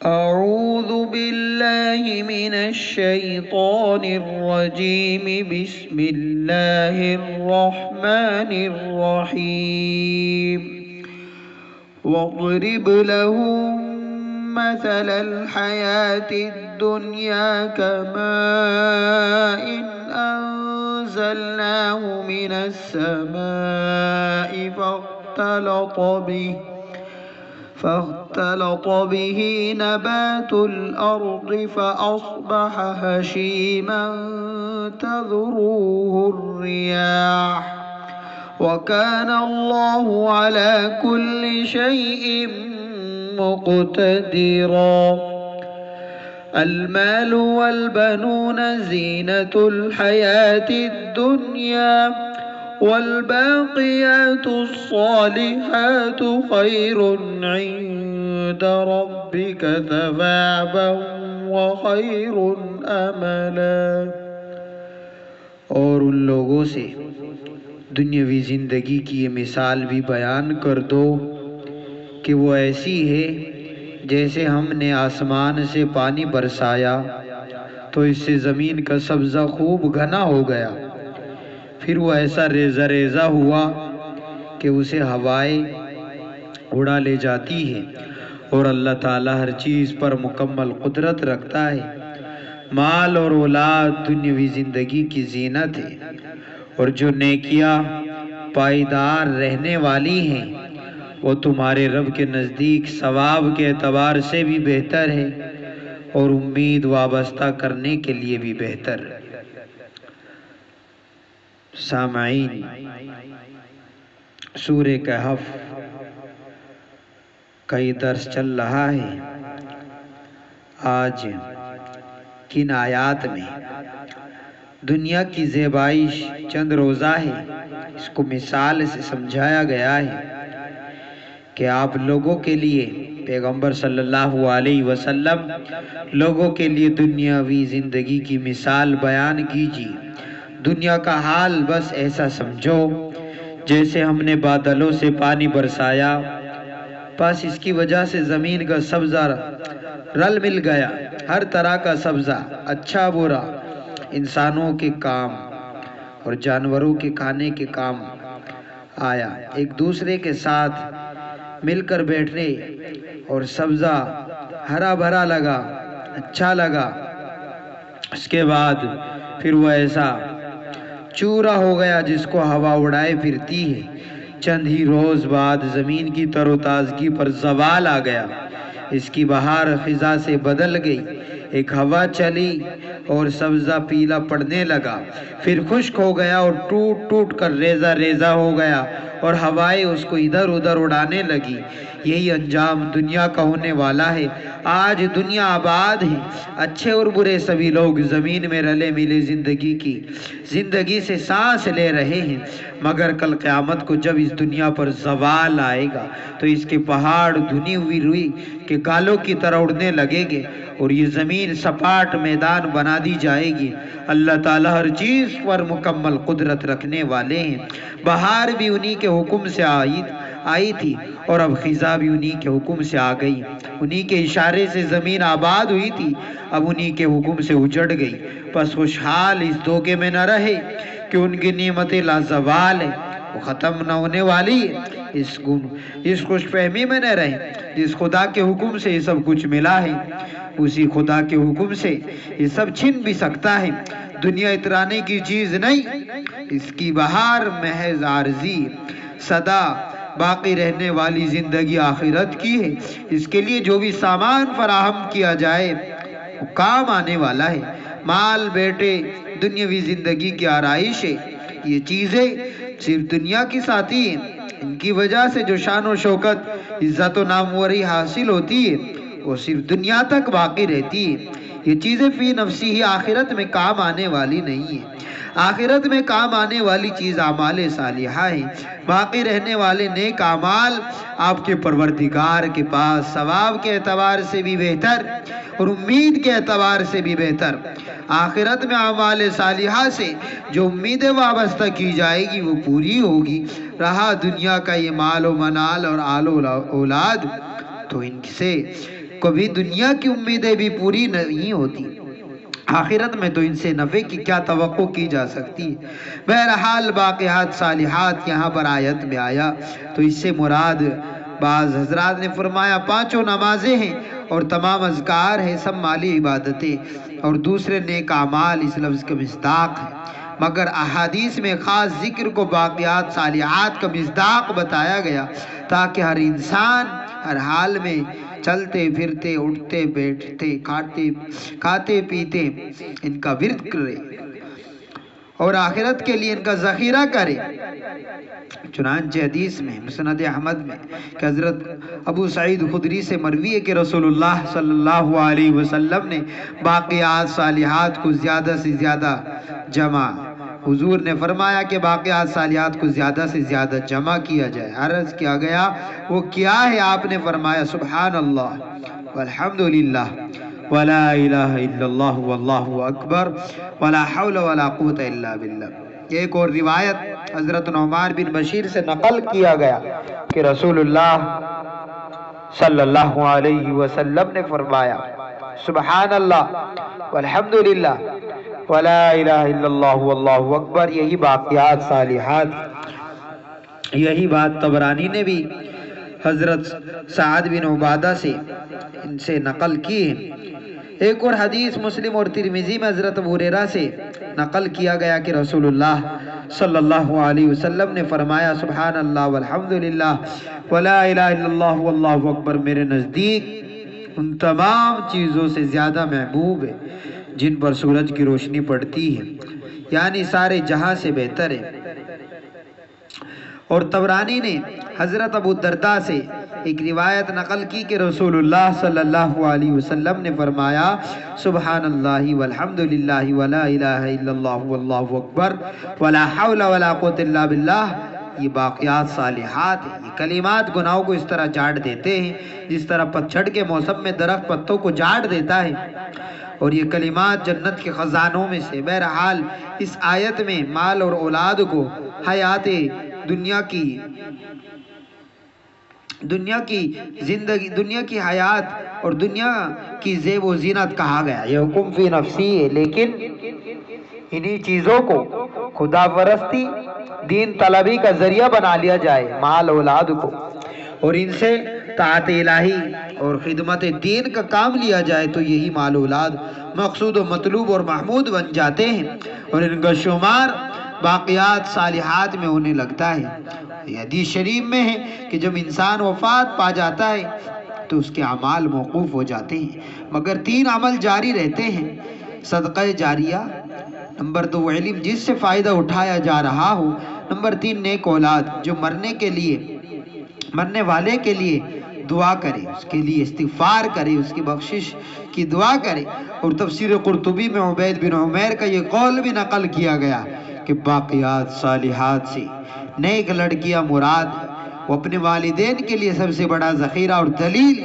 أعوذ بالله من الشيطان الرجيم بسم الله الرحمن الرحيم واضرب لهم مثل الحياة الدنيا كماء أنزلناه من السماء فاختلط به نبات الأرض فأصبح هشيما تذروه الرياح وكان الله على كل شيء مقتدرا. المال والبنون زينة الحياة الدنيا والباقيات الصالحات خير عند ربك ثوابا وخير املا. اور ان لوگوں سے دنیاوی زندگی کی یہ مثال بھی بیان کر دو کہ وہ ایسی ہے جیسے ہم نے آسمان سے پانی برسایا تو اس سے زمین کا سبزہ خوب گھنا ہو گیا، پھر وہ ایسا ریزہ ریزہ ہوا کہ اسے ہوائیں اڑا لے جاتی ہے، اور اللہ تعالیٰ ہر چیز پر مکمل قدرت رکھتا ہے۔ مال اور اولاد دنیاوی زندگی کی زینت ہے، اور جو نیکیاں پائیدار رہنے والی ہیں وہ تمہارے رب کے نزدیک ثواب کے اعتبار سے بھی بہتر ہے اور امید وابستہ کرنے کے لیے بھی بہتر۔ سامعین، سورہ کہف کا یہ درس چل رہا ہے۔ آج کن آیات میں دنیا کی زیبائش چند روزہ ہے، اس کو مثال سے سمجھایا گیا ہے کہ آپ لوگوں کے لیے، پیغمبر صلی اللہ علیہ وسلم لوگوں کے لیے دنیاوی زندگی کی مثال بیان کیجیے۔ دنیا کا حال بس ایسا سمجھو جیسے ہم نے بادلوں سے پانی برسایا، بس اس کی وجہ سے زمین کا سبزہ رل مل گیا، ہر طرح کا سبزہ، اچھا برا، انسانوں کے کام اور جانوروں کے کھانے کے کام آیا، ایک دوسرے کے ساتھ مل کر بیٹھنے اور سبزہ ہرا بھرا لگا، اچھا لگا۔ اس کے بعد پھر وہ ایسا چورا ہو گیا جس کو ہوا اڑائے پھرتی ہے۔ چند ہی روز بعد زمین کی تر و تازگی پر زوال آ گیا، اس کی بہار خزاں سے بدل گئی، ایک ہوا چلی اور سبزہ پیلا پڑنے لگا، پھر خشک ہو گیا اور ٹوٹ ٹوٹ کر ریزہ ریزہ ہو گیا اور ہوائیں اس کو ادھر ادھر اڑانے لگی۔ یہی انجام دنیا کا ہونے والا ہے۔ آج دنیا آباد ہے، اچھے اور برے سبھی لوگ زمین میں رلے ملے زندگی سے سانس لے رہے ہیں، مگر کل قیامت کو جب اس دنیا پر زوال آئے گا تو اس کے پہاڑ دھنی ہوئی روئی کے گالوں کی طرح اڑنے لگیں گے اور یہ زمین سپاٹ میدان بنا دی جائے گی۔ اللہ تعالیٰ ہر چیز پر مکمل قدرت رکھنے والے ہیں۔ بہار بھی انہی کے حکم سے آئی تھی اور اب خزاں بھی انہی کے حکم سے آ گئی، انہی کے اشارے سے زمین آباد ہوئی تھی، اب انہی کے حکم سے اجڑ گئی۔ پس خوشحال اس دھوکے میں نہ رہے کہ ان کی نعمتیں لازوال ہیں، وہ ختم نہ ہونے والی ہے۔ اس خوش فہمی میں نہ رہیں جس خدا کے حکم سے یہ سب کچھ ملا ہے، اسی خدا کے حکم سے یہ سب چھن بھی سکتا ہے۔ دنیا اترانے کی چیز نہیں، اس کی بہار محض عارضی، سدا باقی رہنے والی زندگی آخرت کی ہے۔ اس کے لیے جو بھی سامان فراہم کیا جائے وہ کام آنے والا ہے۔ مال بیٹے دنیاوی زندگی کی آرائش ہے، یہ چیزیں صرف دنیا کی ساتھی ہیں، ان کی وجہ سے جو شان و شوکت، عزت و ناموری حاصل ہوتی ہے وہ صرف دنیا تک باقی رہتی ہے۔ یہ چیزیں فی نفسی ہی آخرت میں کام آنے والی نہیں ہیں۔ آخرت میں کام آنے والی چیز اعمال صالحہ ہے، باقی رہنے والے نیک اعمال آپ کے پروردگار کے پاس ثواب کے اعتبار سے بھی بہتر اور امید کے اعتبار سے بھی بہتر۔ آخرت میں اعمال صالحہ سے جو امیدیں وابستہ کی جائے گی وہ پوری ہوگی۔ رہا دنیا کا یہ مال و منال اور آل و اولاد تو ان سے کبھی دنیا کی امیدیں بھی پوری نہیں ہوتی، آخرت میں تو ان سے نفع کی کیا توقع کی جا سکتی ہے۔ بہرحال باقیات صالحات یہاں پر آیت میں آیا تو اس سے مراد بعض حضرات نے فرمایا 5 نمازیں ہیں اور تمام اذکار ہیں، سب مالی عبادتیں، اور دوسرے نیک اعمال اس لفظ کا مصداق ہے۔ مگر احادیث میں خاص ذکر کو باقیات صالحات کا مصداق بتایا گیا تاکہ ہر انسان ہر حال میں چلتے پھرتے اٹھتے بیٹھتے کھاتے پیتے ان کا ورد کرے اور آخرت کے لیے ان کا ذخیرہ کرے۔ چنانچہ حدیث میں مسند احمد میں کہ حضرت ابو سعید خدری سے مروی ہے کہ رسول اللہ صلی اللہ علیہ وسلم نے باقیات صالحات کو زیادہ سے زیادہ جمع، حضور نے فرمایا کہ باقیات صالحات کو زیادہ سے زیادہ جمع کیا جائے۔ عرض کیا گیا وہ کیا ہے؟ آپ نے فرمایا سبحان اللہ والحمدللہ ولا الہ الا اللہ واللہ اکبر ولا حول ولا قوت الا باللہ۔ ایک اور روایت حضرت نعمان بن بشیر سے نقل کیا گیا کہ رسول اللہ صلی اللہ علیہ وسلم نے فرمایا سبحان اللہ والحمدللہ ولا الہ الا اللہ واللہ اکبر۔ یہی باقیات صالحات، یہی بات طبرانی نے بھی حضرت سعد بن عبادہ سے ان سے نقل کی ہے۔ ایک اور حدیث مسلم اور ترمذی میں حضرت ابو ہریرہ سے نقل کیا گیا کہ رسول اللہ صلی اللہ علیہ وسلم نے فرمایا سبحان اللہ والحمدللہ ولا الہ الا اللہ واللہ اکبر میرے نزدیک ان تمام چیزوں سے زیادہ محبوب ہے جن پر سورج کی روشنی پڑتی ہے، یعنی سارے جہاں سے بہتر ہے۔ اور طبرانی نے حضرت ابو الدرداء سے ایک روایت نقل کی کہ رسول اللہ صلی اللہ علیہ وسلم نے فرمایا سبحان اللہ والحمدللہ ولا الہ الا اللہ واللہ اکبر ولا حول ولا قوت الا باللہ۔ یہ باقیات صالحات ہیں، یہ کلمات گناہوں کو اس طرح جھاڑ دیتے ہیں جس طرح پتجھڑ کے موسم میں درخت پتوں کو جھاڑ دیتا ہے، اور یہ کلمات جنت کے خزانوں میں سے۔ بہرحال اس آیت میں مال اور اولاد کو حیات دنیا کی زندگی، دنیا کی حیات اور دنیا کی زیب و زینت کہا گیا، یہ حکم فی نفسی ہے، لیکن انہی چیزوں کو خدا پرستی دین طلبی کا ذریعہ بنا لیا جائے، مال اولاد کو، اور ان سے طاعت الہی اور خدمت دین کا کام لیا جائے تو یہی مال اولاد مقصود و مطلوب اور محمود بن جاتے ہیں اور ان کا شمار باقیات صالحات میں ہونے لگتا ہے۔ یہ حدیث شریف میں ہے کہ جب انسان وفات پا جاتا ہے تو اس کے اعمال موقوف ہو جاتے ہیں، مگر 3 عمل جاری رہتے ہیں: صدقہ جاریہ، نمبر 2 علم جس سے فائدہ اٹھایا جا رہا ہو، نمبر 3 نیک اولاد جو مرنے والے کے لیے دعا کرے، اس کے لیے استغفار کرے، اس کی بخشش کی دعا کرے۔ اور تفسیر قرطبی میں عبید بن عمیر کا یہ قول بھی نقل کیا گیا کہ باقیات صالحات سے نیک لڑکیاں مراد، وہ اپنے والدین کے لیے سب سے بڑا ذخیرہ اور دلیل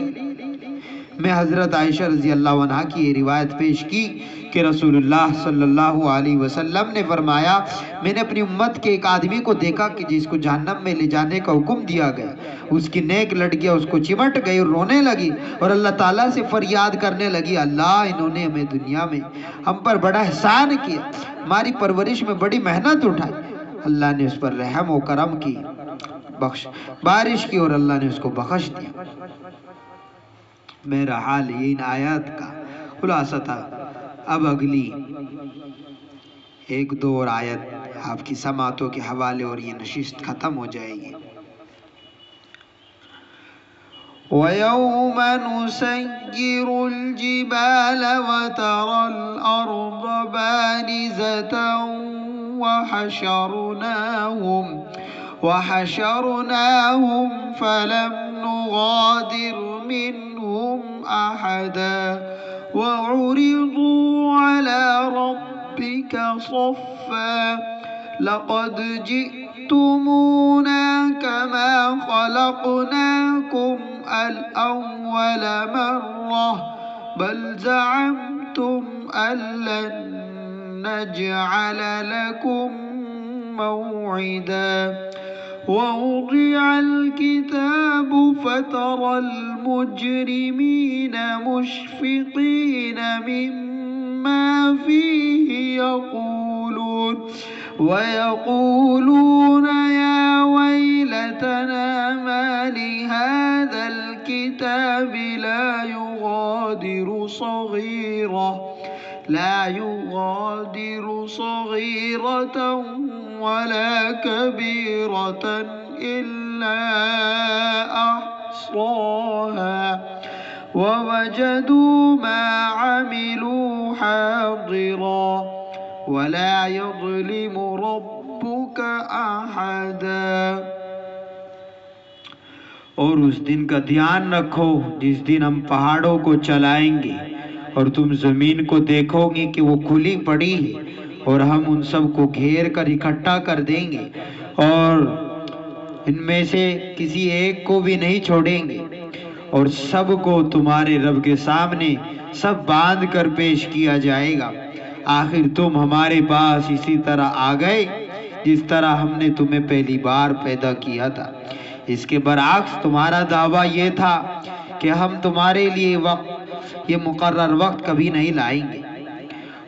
میں حضرت عائشہ رضی اللہ عنہ کی یہ روایت پیش کی کہ رسول اللہ صلی اللہ علیہ وسلم نے فرمایا میں نے اپنی امت کے ایک آدمی کو دیکھا کہ جس کو جہنم میں لے جانے کا حکم دیا گیا، اس کی نیک لڑکیاں اس کو چمٹ گئی اور رونے لگی اور اللہ تعالیٰ سے فریاد کرنے لگی اللہ انہوں نے ہمیں دنیا میں ہم پر بڑا احسان کیا، ہماری پرورش میں بڑی محنت اٹھائی، اللہ نے اس پر رحم و کرم کی، بارش کی اور اللہ نے اس کو بخش دیا۔ میرا حال یہ ان آیات کا خلاصہ تھا۔ اب اگلی 1-2 اور آیت آپ کی سماعتوں کے حوالے اور یہ نشست ختم ہو جائے گی۔ وَيَوْمَ نُسَيِّرُ الْجِبَالَ وَتَرَى الْأَرْضَ بَارِزَةً وَحَشَرْنَاهُمْ فَلَمْ نُغَادِرْ مِنْهُمْ أَحَدًا وَعُرِضُوا عَلَى رَبِّكَ صَفًّا لَقَدْ جِئْتُمُونَا كَمَا خَلَقْنَاكُمْ أَوَّلَ مَرَّةٍ بَلْ زَعَمْتُمْ أَن لَّن نَّجْعَلَ لَكُم مَّوْعِدًا ووضع الكتاب فترى المجرمين مشفقين مما فيه ويقولون يا ويلتنا ما لهذا الكتاب لا يغادر صغيرة ولا كبيرة إلا أحصاها ووجدوا ما عملوا حاضرا ولا يظلم ربك أحدا۔ اور اس دن کا دھیان رکھو جس دن ہم پہاڑوں کو چلائیں گے اور تم زمین کو دیکھو گے کہ وہ کھلی پڑی ہے اور ہم ان سب کو گھیر کر اکٹھا کر دیں گے اور ان میں سے کسی ایک کو بھی نہیں چھوڑیں گے اور سب کو تمہارے رب کے سامنے سب باندھ کر پیش کیا جائے گا۔ آخر تم ہمارے پاس اسی طرح آ گئے جس طرح ہم نے تمہیں پہلی بار پیدا کیا تھا۔ اس کے برعکس تمہارا دعویٰ یہ تھا کہ ہم تمہارے لیے یہ مقرر وقت کبھی نہیں لائیں گے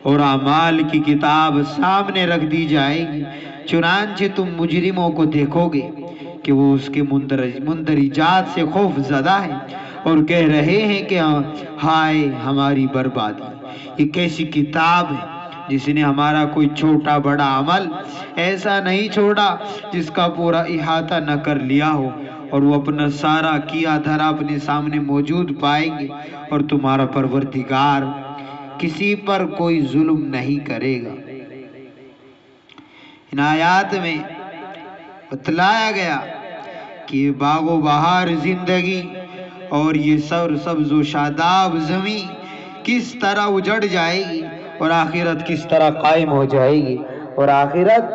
اور اعمال کی کتاب سامنے رکھ دی جائے گی، چنانچہ تم مجرموں کو دیکھو گے کہ وہ اس کے مندرجات سے خوف زدہ ہیں اور کہہ رہے ہیں کہ ہائے ہماری بربادی۔ یہ کیسی کتاب ہے جس نے ہمارا کوئی چھوٹا بڑا عمل ایسا نہیں چھوڑا جس کا پورا احاطہ نہ کر لیا ہو، اور وہ اپنا سارا کیا دھرا اپنے سامنے موجود پائیں گے، اور تمہارا پروردگار کسی پر کوئی ظلم نہیں کرے گا۔ ان آیات میں بتلایا گیا کہ یہ باغ و بہار زندگی اور یہ سبز و شاداب زمین کس طرح اجڑ جائے گی اور آخرت کس طرح قائم ہو جائے گی، اور آخرت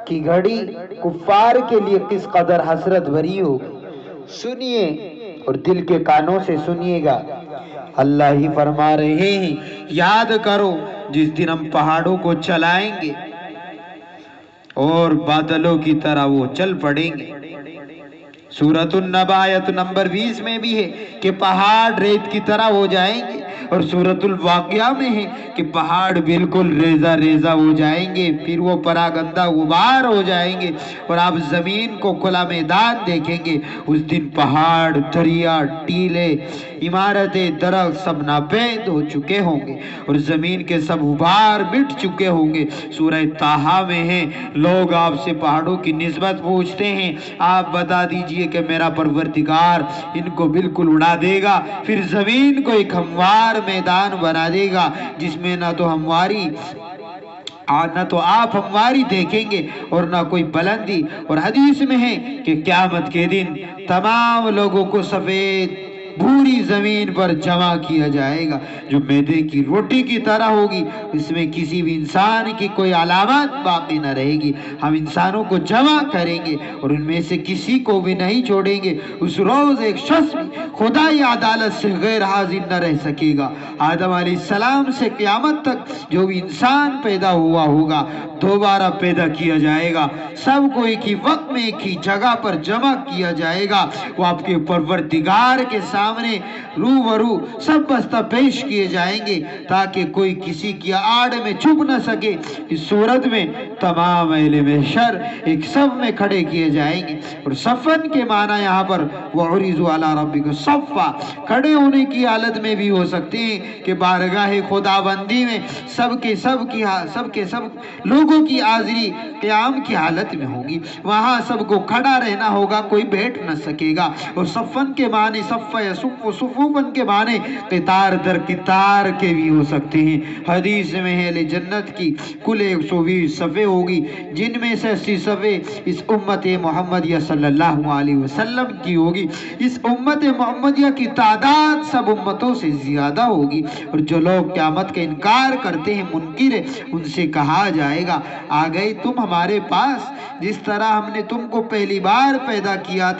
کی گھڑی کفار کے لیے کس قدر حسرت بھری ہوگی۔ سنیے اور دل کے کانوں سے سنیے گا، اللہ ہی فرما رہے ہیں یاد کرو جس دن ہم پہاڑوں کو چلائیں گے اور بادلوں کی طرح وہ چل پڑیں گے۔ سورۃ النبأ آیت نمبر 20 میں بھی ہے کہ پہاڑ ریت کی طرح ہو جائیں گے، اور سورۃ الواقعہ میں ہے کہ پہاڑ بالکل ریزہ ریزہ ہو جائیں گے، پھر وہ پراگندہ غبار ہو جائیں گے اور آپ زمین کو کھلا میدان دیکھیں گے۔ اس دن پہاڑ، دریا، ٹیلے، عمارتیں، درخت سب ناپید ہو چکے ہوں گے اور زمین کے سب غبار مٹ چکے ہوں گے۔ سورہ طٰہٰ میں ہے لوگ آپ سے پہاڑوں کی نسبت پوچھتے ہیں، آپ بتا دیجئے کہ میرا پروردگار ان کو بالکل اڑا دے گا، پھر زمین کو ایک ہموار میدان بنا دے گا جس میں نہ تو آپ ہمواری دیکھیں گے اور نہ کوئی بلندی۔ اور حدیث میں ہے کہ قیامت کے دن تمام لوگوں کو سفید بھوری زمین پر جمع کیا جائے گا جو میدے کی روٹی کی طرح ہوگی، اس میں کسی بھی انسان کی کوئی علامات باقی نہ رہے گی۔ ہم انسانوں کو جمع کریں گے اور ان میں سے کسی کو بھی نہیں چھوڑیں گے۔ اس روز ایک شخص بھی خدائی عدالت سے غیر حاضر نہ رہ سکے گا۔ آدم علیہ السلام سے قیامت تک جو بھی انسان پیدا ہوا ہوگا دوبارہ پیدا کیا جائے گا، سب کو ایک ہی وقت میں ایک ہی جگہ پر جمع کیا جائے گا۔ وہ آپ کے پروردگار کے سامنے روبرو سب بستہ پیش کیے جائیں گے تاکہ کوئی کسی کی آڑ میں چھپ نہ سکے۔ اس صورت میں تمام اہل محشر ایک صف میں کھڑے کیے جائیں گے، اور صفن کے معنی یہاں پر وَعُرِضُوا عَلَىٰ رَبِّكَ صَفًّا کھڑے ہونے کی حالت میں بھی ہو سکتے ہیں کہ بارگاہ خداوندی میں سب لوگوں کی حاضری قیام کی حالت میں ہوگی، وہاں سب کو کھڑا رہنا ہوگا، کوئی بیٹھ نہ سکے گا۔ اور صفن کے معنی صف یصف صفوفاً کے معنی قطار در قطار کے بھی ہو سکتے ہیں۔ حدیث میں ہے جنت کی کل 120 صفیں ہوگی، جن میں سے 80 صفیں اس امت محمدیہ صلی اللہ علیہ وسلم کی ہوگی۔ اس امت محمدیہ کی تعداد سب امتوں سے زیادہ ہوگی، اور جو لوگ قیامت کا انکار کرتے ہیں، منکر ہے، ان سے کہا جائے گا آ گئے تم ہمارے پاس جس طرح ہم نے تم کو پہلی بار پیدا کیا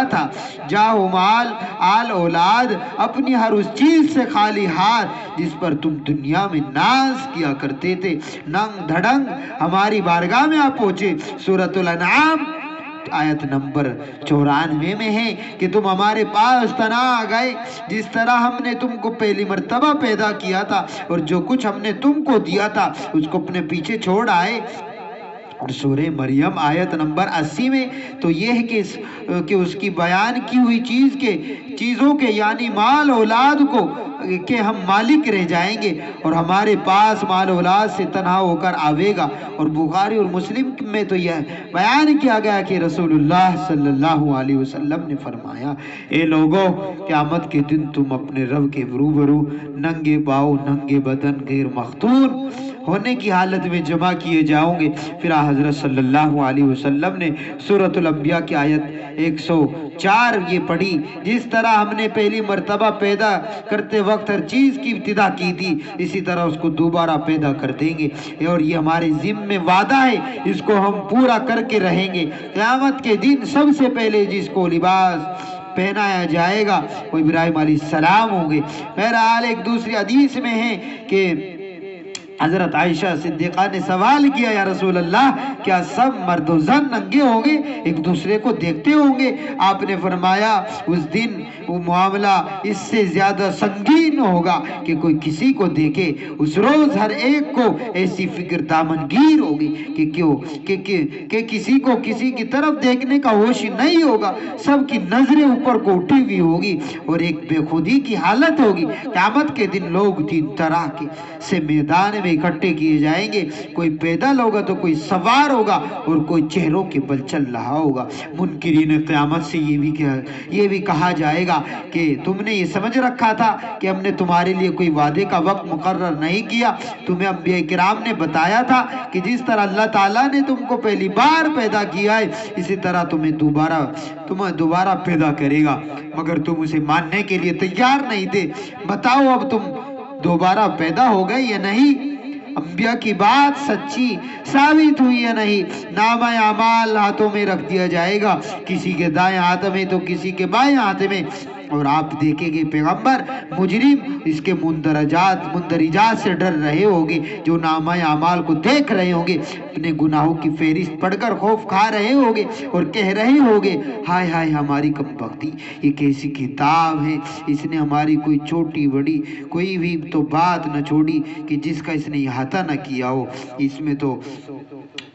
تھا، جاؤ مال آل اولاد اپنی ہر اس چیز سے خالی ہاتھ جس پر تم دنیا میں ناز کیا کرتے تھے، ننگ دھڑنگ ہماری بارگاہ میں آپ پہنچے۔ سورۃ الانعام آیت نمبر 94 میں ہے کہ تم ہمارے پاس تنہا آ گئے، جس طرح ہم نے تم کو پہلی مرتبہ پیدا کیا تھا اور جو کچھ ہم نے تم کو دیا تھا اس کو اپنے پیچھے چھوڑ آئے۔ اور سورہ مریم آیت نمبر 80 میں تو یہ ہے کہ اس کی بیان کی ہوئی چیزوں کے یعنی مال اولاد کو کہ ہم مالک رہ جائیں گے اور ہمارے پاس مال اولاد سے تنہا ہو کر آوے گا۔ اور بخاری اور مسلم میں تو یہ بیان کیا گیا کہ رسول اللہ صلی اللہ علیہ وسلم نے فرمایا، اے لوگو قیامت کے دن تم اپنے رب کے روبرو ننگے پاؤں ننگے بدن غیر مختون ہونے کی حالت میں جمع کیے جاؤں گے۔ پھر حضرت صلی اللہ علیہ وسلم نے سورۃ الانبیاء کی آیت 104 یہ پڑھی، جس طرح ہم نے پہلی مرتبہ پیدا کرتے وقت ہر چیز کی ابتدا کی تھی اسی طرح اس کو دوبارہ پیدا کر دیں گے، اور یہ ہمارے ذمہ وعدہ ہے، اس کو ہم پورا کر کے رہیں گے۔ قیامت کے دن سب سے پہلے جس کو لباس پہنایا جائے گا وہ ابراہیم علیہ السلام ہوں گے۔ بہرحال ایک دوسری حدیث میں ہے کہ حضرت عائشہ صدیقہ نے سوال کیا، یا رسول اللہ کیا سب مرد و زن ننگے ہوں گے، ایک دوسرے کو دیکھتے ہوں گے؟ آپ نے فرمایا اس دن وہ معاملہ اس سے زیادہ سنگین ہوگا کہ کوئی کسی کو دیکھے۔ اس روز ہر ایک کو ایسی فکر دامنگیر ہوگی کہ کسی کو کسی کی طرف دیکھنے کا ہوش نہیں ہوگا، سب کی نظریں اوپر کو اٹھی ہوئی ہوگی اور ایک بے خودی کی حالت ہوگی۔ قیامت کے دن لوگ تین طرح سے میدان میں اکٹھے کیے جائیں گے، کوئی پیدل ہوگا تو کوئی سوار ہوگا اور کوئی چہروں کے بل چل رہا ہوگا۔ منکرین قیامت سے یہ بھی کہا جائے گا کہ تم نے یہ سمجھ رکھا تھا کہ ہم نے تمہارے لیے کوئی وعدے کا وقت مقرر نہیں کیا، تمہیں انبیاء کرام نے بتایا تھا کہ جس طرح اللہ تعالیٰ نے تم کو پہلی بار پیدا کیا ہے اسی طرح تمہیں دوبارہ پیدا کرے گا، مگر تم اسے ماننے کے لیے تیار نہیں تھے۔ بتاؤ اب تم دوبارہ پیدا ہو گئے یا نہیں؟ انبیاء کی بات سچی ثابت ہوئی یا نہیں؟ نامہ اعمال ہاتھوں میں رکھ دیا جائے گا، کسی کے دائیں ہاتھ میں تو کسی کے بائیں ہاتھ میں، اور آپ دیکھیں گے پیغمبر مجرم اس کے مندرجات سے ڈر رہے ہوگے، جو نامہ اعمال کو دیکھ رہے ہوں گے، اپنے گناہوں کی فہرست پڑھ کر خوف کھا رہے ہوگے اور کہہ رہے ہوگے، ہائے ہائے ہماری کم بختی، یہ کیسی کتاب ہے، اس نے ہماری کوئی چھوٹی بڑی کوئی بھی تو بات نہ چھوڑی کہ جس کا اس نے احاطہ نہ کیا ہو۔ اس میں تو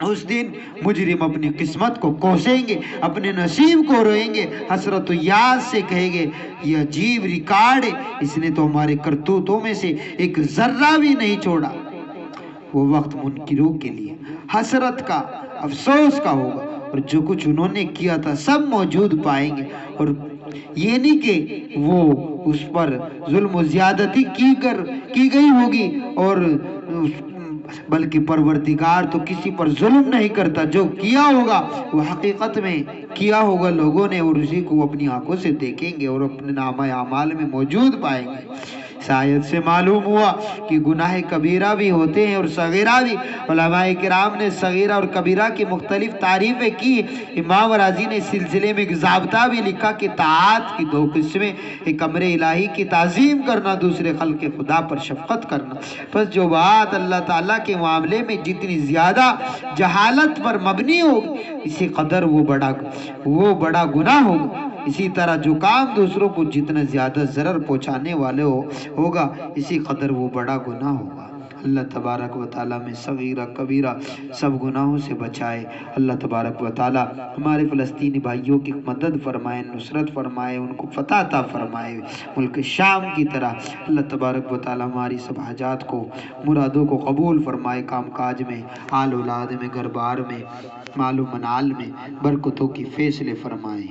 اس دن مجرم اپنی قسمت کو کوسیں گے، اپنے نصیب کو روئیں گے، حسرت و یاد سے کہیں گے یہ عجیب ریکارڈ ہے، اس نے تو ہمارے کرتوتوں میں سے ایک ذرہ بھی نہیں چھوڑا۔ وہ وقت منکروں کے لیے حسرت کا افسوس کا ہوگا، اور جو کچھ انہوں نے کیا تھا سب موجود پائیں گے، اور یہ نہیں کہ وہ اس پر ظلم و زیادتی کی گئی ہوگی، اور بلکہ پروردگار تو کسی پر ظلم نہیں کرتا، جو کیا ہوگا وہ حقیقت میں کیا ہوگا لوگوں نے، اور اسی کو اپنی آنکھوں سے دیکھیں گے اور اپنے نامہ اعمال میں موجود پائیں گے۔ اس آیت سے معلوم ہوا کہ گناہ کبیرہ بھی ہوتے ہیں اور صغیرہ بھی۔ علماء کرام نے صغیرہ اور کبیرہ کی مختلف تعریفیں کی۔ امام رازی نے سلسلے میں ایک ضابطہ بھی لکھا کہ طاعات کی دو قسمیں، ایک امر الہی کی تعظیم کرنا، دوسرے خلق خدا پر شفقت کرنا۔ پس جو بات اللہ تعالیٰ کے معاملے میں جتنی زیادہ جہالت پر مبنی ہوگی اسی قدر وہ بڑا گناہ ہوگا۔ اسی طرح جو کام دوسروں کو جتنا زیادہ ضرر پہنچانے والے ہوگا اسی قدر وہ بڑا گناہ ہوگا۔ اللہ تبارک و تعالیٰ میں صغیرہ کبیرہ سب گناہوں سے بچائے۔ اللہ تبارک و تعالیٰ ہمارے فلسطینی بھائیوں کی مدد فرمائے، نصرت فرمائے، ان کو فتح عطا فرمائے ملک شام کی طرح۔ اللہ تبارک و تعالیٰ ہماری سب حاجات کو مرادوں کو قبول فرمائے، کام کاج میں، آل اولاد میں، گھر بار میں، مال و منال میں برکتوں کی فیصلے فرمائے۔